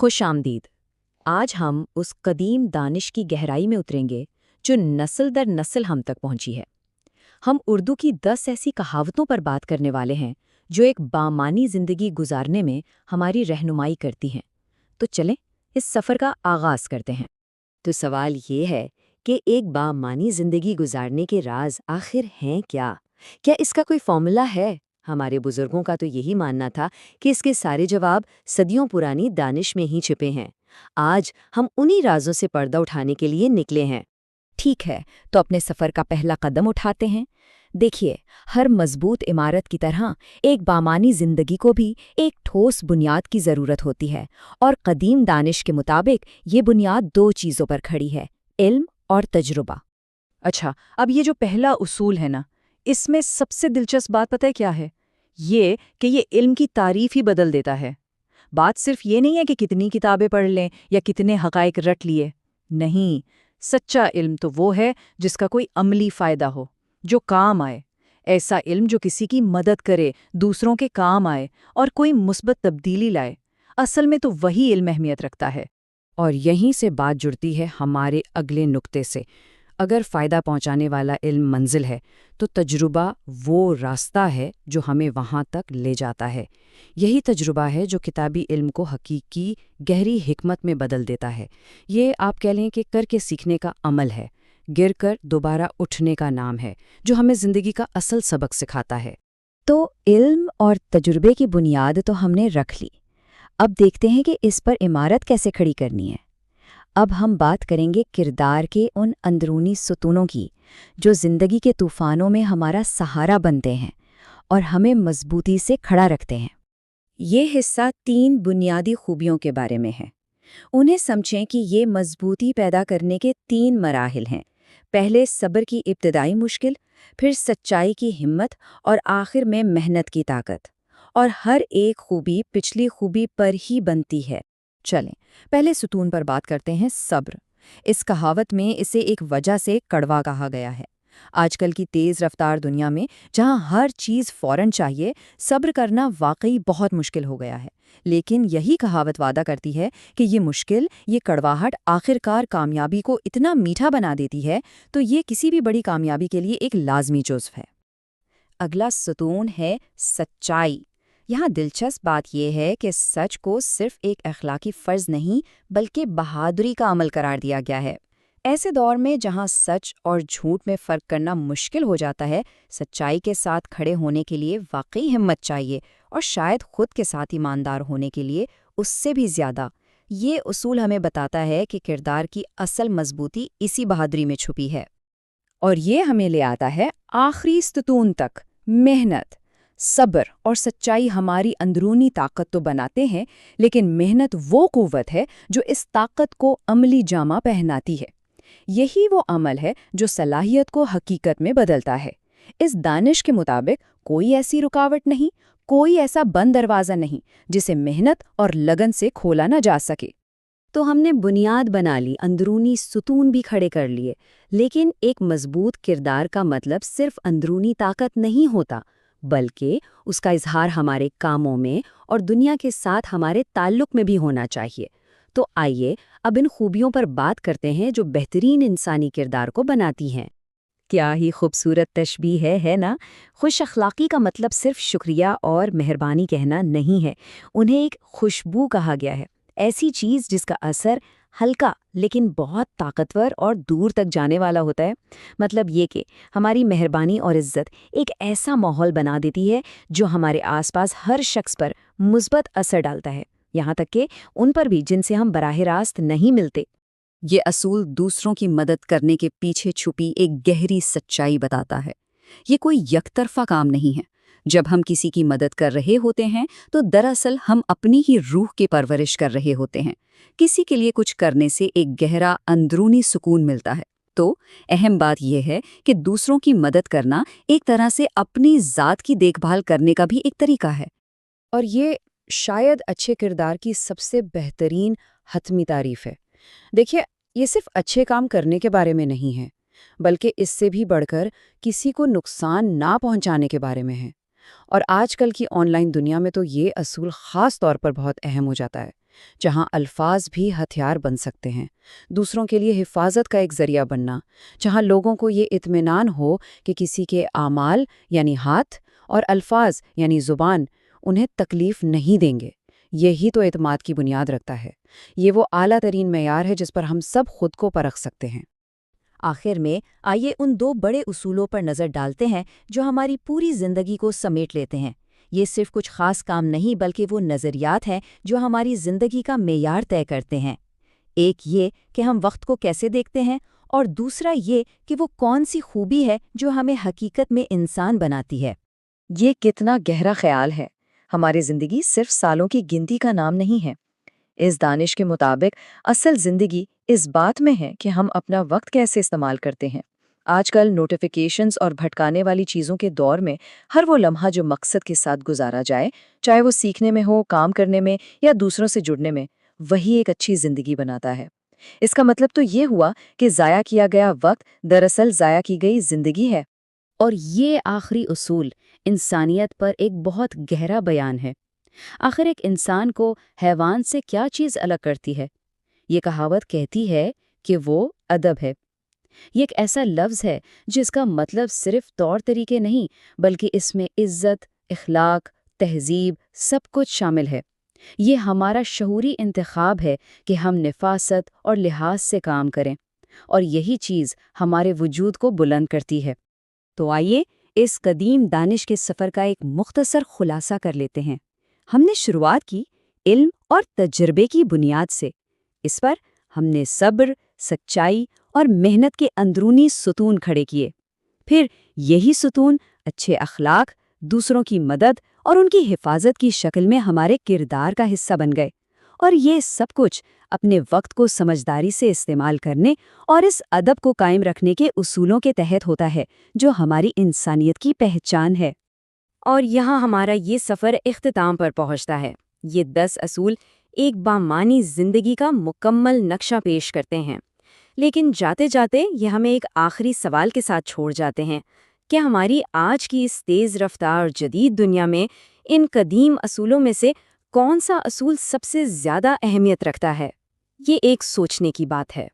خوش آمدید۔ آج ہم اس قدیم دانش کی گہرائی میں اتریں گے جو نسل در نسل ہم تک پہنچی ہے۔ ہم اردو کی 10 ایسی کہاوتوں پر بات کرنے والے ہیں جو ایک بامعنی زندگی گزارنے میں ہماری رہنمائی کرتی ہیں۔ تو چلیں اس سفر کا آغاز کرتے ہیں۔ تو سوال یہ ہے کہ ایک بامعنی زندگی گزارنے کے راز آخر ہیں کیا؟ کیا اس کا کوئی فارمولا ہے؟ ہمارے بزرگوں کا تو یہی ماننا تھا کہ اس کے سارے جواب صدیوں پرانی دانش میں ہی چھپے ہیں۔ آج ہم انہی رازوں سے پردہ اٹھانے کے لیے نکلے ہیں۔ ٹھیک ہے، تو اپنے سفر کا پہلا قدم اٹھاتے ہیں۔ دیکھیے، ہر مضبوط عمارت کی طرح ایک بامعنی زندگی کو بھی ایک ٹھوس بنیاد کی ضرورت ہوتی ہے، اور قدیم دانش کے مطابق یہ بنیاد 2 چیزوں پر کھڑی ہے: علم اور تجربہ۔ اچھا، اب یہ جو پہلا اصول ہے نا، اس میں سب سے دلچسپ بات پتہ ہے کیا ہے؟ یہ کہ یہ علم کی تعریف ہی بدل دیتا ہے۔ بات صرف یہ نہیں ہے کہ کتنی کتابیں پڑھ لیں یا کتنے حقائق رٹ لیے۔ نہیں، سچا علم تو وہ ہے جس کا کوئی عملی فائدہ ہو، جو کام آئے۔ ایسا علم جو کسی کی مدد کرے، دوسروں کے کام آئے اور کوئی مثبت تبدیلی لائے۔ اصل میں تو وہی علم اہمیت رکھتا ہے۔ اور یہیں سے بات جڑتی ہے ہمارے اگلے نقطے سے۔ اگر فائدہ پہنچانے والا علم منزل ہے تو تجربہ وہ راستہ ہے جو ہمیں وہاں تک لے جاتا ہے۔ یہی تجربہ ہے جو کتابی علم کو حقیقی گہری حکمت میں بدل دیتا ہے۔ یہ آپ کہہ لیں کہ کر کے سیکھنے کا عمل ہے، گر کر دوبارہ اٹھنے کا نام ہے، جو ہمیں زندگی کا اصل سبق سکھاتا ہے۔ تو علم اور تجربے کی بنیاد تو ہم نے رکھ لی۔ اب دیکھتے ہیں کہ اس پر عمارت کیسے کھڑی کرنی ہے۔ اب ہم بات کریں گے کردار کے ان اندرونی ستونوں کی جو زندگی کے طوفانوں میں ہمارا سہارا بنتے ہیں اور ہمیں مضبوطی سے کھڑا رکھتے ہیں۔ یہ حصہ 3 بنیادی خوبیوں کے بارے میں ہے۔ انہیں سمجھیں کہ یہ مضبوطی پیدا کرنے کے 3 مراحل ہیں۔ پہلے صبر کی ابتدائی مشکل، پھر سچائی کی ہمت اور آخر میں محنت کی طاقت۔ اور ہر ایک خوبی پچھلی خوبی پر ہی بنتی ہے۔ چلیں پہلے ستون پر بات کرتے ہیں، صبر۔ اس کہاوت میں اسے ایک وجہ سے کڑوا کہا گیا ہے۔ آج کل کی تیز رفتار دنیا میں جہاں ہر چیز فوراً چاہیے، صبر کرنا واقعی بہت مشکل ہو گیا ہے۔ لیکن یہی کہاوت وعدہ کرتی ہے کہ یہ مشکل، یہ کڑواہٹ آخرکار کامیابی کو اتنا میٹھا بنا دیتی ہے، تو یہ کسی بھی بڑی کامیابی کے لیے ایک لازمی جزو ہے۔ اگلا ستون ہے سچائی۔ یہاں دلچسپ بات یہ ہے کہ سچ کو صرف ایک اخلاقی فرض نہیں بلکہ بہادری کا عمل قرار دیا گیا ہے۔ ایسے دور میں جہاں سچ اور جھوٹ میں فرق کرنا مشکل ہو جاتا ہے، سچائی کے ساتھ کھڑے ہونے کے لیے واقعی ہمت چاہیے، اور شاید خود کے ساتھ ایماندار ہونے کے لیے اس سے بھی زیادہ۔ یہ اصول ہمیں بتاتا ہے کہ کردار کی اصل مضبوطی اسی بہادری میں چھپی ہے۔ اور یہ ہمیں لے آتا ہے آخری ستون تک، محنت۔ صبر اور سچائی ہماری اندرونی طاقت تو بناتے ہیں، لیکن محنت وہ قوت ہے جو اس طاقت کو عملی جامہ پہناتی ہے۔ یہی وہ عمل ہے جو صلاحیت کو حقیقت میں بدلتا ہے۔ اس دانش کے مطابق کوئی ایسی رکاوٹ نہیں، کوئی ایسا بند دروازہ نہیں جسے محنت اور لگن سے کھولا نہ جا سکے۔ تو ہم نے بنیاد بنا لی، اندرونی ستون بھی کھڑے کر لیے، لیکن ایک مضبوط کردار کا مطلب صرف اندرونی طاقت نہیں ہوتا، بلکہ اس کا اظہار ہمارے کاموں میں اور دنیا کے ساتھ ہمارے تعلق میں بھی ہونا چاہیے۔ تو آئیے اب ان خوبیوں پر بات کرتے ہیں جو بہترین انسانی کردار کو بناتی ہیں۔ کیا ہی خوبصورت تشبیہ ہے نا؟ خوش اخلاقی کا مطلب صرف شکریہ اور مہربانی کہنا نہیں ہے، انہیں ایک خوشبو کہا گیا ہے، ایسی چیز جس کا اثر ہلکا لیکن بہت طاقتور اور دور تک جانے والا ہوتا ہے۔ مطلب یہ کہ ہماری مہربانی اور عزت ایک ایسا ماحول بنا دیتی ہے جو ہمارے آس پاس ہر شخص پر مثبت اثر ڈالتا ہے، یہاں تک کہ ان پر بھی جن سے ہم براہ راست نہیں ملتے۔ یہ اصول دوسروں کی مدد کرنے کے پیچھے چھپی ایک گہری سچائی بتاتا ہے۔ یہ کوئی یک طرفہ کام نہیں ہے۔ جب ہم کسی کی مدد کر رہے ہوتے ہیں تو دراصل ہم اپنی ہی روح کی پرورش کر رہے ہوتے ہیں۔ کسی کے لیے کچھ کرنے سے ایک گہرا اندرونی سکون ملتا ہے۔ تو اہم بات یہ ہے کہ دوسروں کی مدد کرنا ایک طرح سے اپنی ذات کی دیکھ بھال کرنے کا بھی ایک طریقہ ہے۔ اور یہ شاید اچھے کردار کی سب سے بہترین حتمی تعریف ہے۔ دیکھیے، یہ صرف اچھے کام کرنے کے بارے میں نہیں ہے، بلکہ اس سے بھی بڑھ کر کسی کو نقصان نہ پہنچانے کے بارے میں ہے۔ اور آج کل کی آن لائن دنیا میں تو یہ اصول خاص طور پر بہت اہم ہو جاتا ہے۔ جہاں الفاظ بھی ہتھیار بن سکتے ہیں، دوسروں کے لیے حفاظت کا ایک ذریعہ بننا، جہاں لوگوں کو یہ اطمینان ہو کہ کسی کے اعمال یعنی ہاتھ اور الفاظ یعنی زبان انہیں تکلیف نہیں دیں گے۔ یہی تو اعتماد کی بنیاد رکھتا ہے۔ یہ وہ اعلیٰ ترین معیار ہے جس پر ہم سب خود کو پرکھ سکتے ہیں۔ آخر میں آئیے ان دو بڑے اصولوں پر نظر ڈالتے ہیں جو ہماری پوری زندگی کو سمیٹ لیتے ہیں۔ یہ صرف کچھ خاص کام نہیں بلکہ وہ نظریات ہیں جو ہماری زندگی کا معیار طے کرتے ہیں۔ ایک یہ کہ ہم وقت کو کیسے دیکھتے ہیں، اور دوسرا یہ کہ وہ کون سی خوبی ہے جو ہمیں حقیقت میں انسان بناتی ہے۔ یہ کتنا گہرا خیال ہے۔ ہماری زندگی صرف سالوں کی گنتی کا نام نہیں ہے۔ اس دانش کے مطابق اصل زندگی اس بات میں ہے کہ ہم اپنا وقت کیسے استعمال کرتے ہیں۔ آج کل نوٹیفیکیشنز اور بھٹکانے والی چیزوں کے دور میں ہر وہ لمحہ جو مقصد کے ساتھ گزارا جائے، چاہے وہ سیکھنے میں ہو، کام کرنے میں یا دوسروں سے جڑنے میں، وہی ایک اچھی زندگی بناتا ہے۔ اس کا مطلب تو یہ ہوا کہ ضائع کیا گیا وقت دراصل ضائع کی گئی زندگی ہے۔ اور یہ آخری اصول انسانیت پر ایک بہت گہرا بیان ہے۔ آخر ایک انسان کو حیوان سے کیا چیز الگ کرتی ہے؟ یہ کہاوت کہتی ہے کہ وہ ادب ہے۔ یہ ایک ایسا لفظ ہے جس کا مطلب صرف طور طریقے نہیں بلکہ اس میں عزت، اخلاق، تہذیب سب کچھ شامل ہے۔ یہ ہمارا شعوری انتخاب ہے کہ ہم نفاست اور لحاظ سے کام کریں، اور یہی چیز ہمارے وجود کو بلند کرتی ہے۔ تو آئیے اس قدیم دانش کے سفر کا ایک مختصر خلاصہ کر لیتے ہیں۔ ہم نے شروعات کی علم اور تجربے کی بنیاد سے۔ اس پر ہم نے صبر، سچائی اور محنت کے اندرونی ستون کھڑے کیے۔ پھر یہی ستون اچھے اخلاق، دوسروں کی مدد اور ان کی حفاظت کی شکل میں ہمارے کردار کا حصہ بن گئے۔ اور یہ سب کچھ اپنے وقت کو سمجھداری سے استعمال کرنے اور اس ادب کو قائم رکھنے کے اصولوں کے تحت ہوتا ہے جو ہماری انسانیت کی پہچان ہے۔ اور یہاں ہمارا یہ سفر اختتام پر پہنچتا ہے۔ یہ 10 اصول ایک بامعنی زندگی کا مکمل نقشہ پیش کرتے ہیں، لیکن جاتے جاتے یہ ہمیں ایک آخری سوال کے ساتھ چھوڑ جاتے ہیں کہ ہماری آج کی اس تیز رفتار جدید دنیا میں ان قدیم اصولوں میں سے کون سا اصول سب سے زیادہ اہمیت رکھتا ہے؟ یہ ایک سوچنے کی بات ہے۔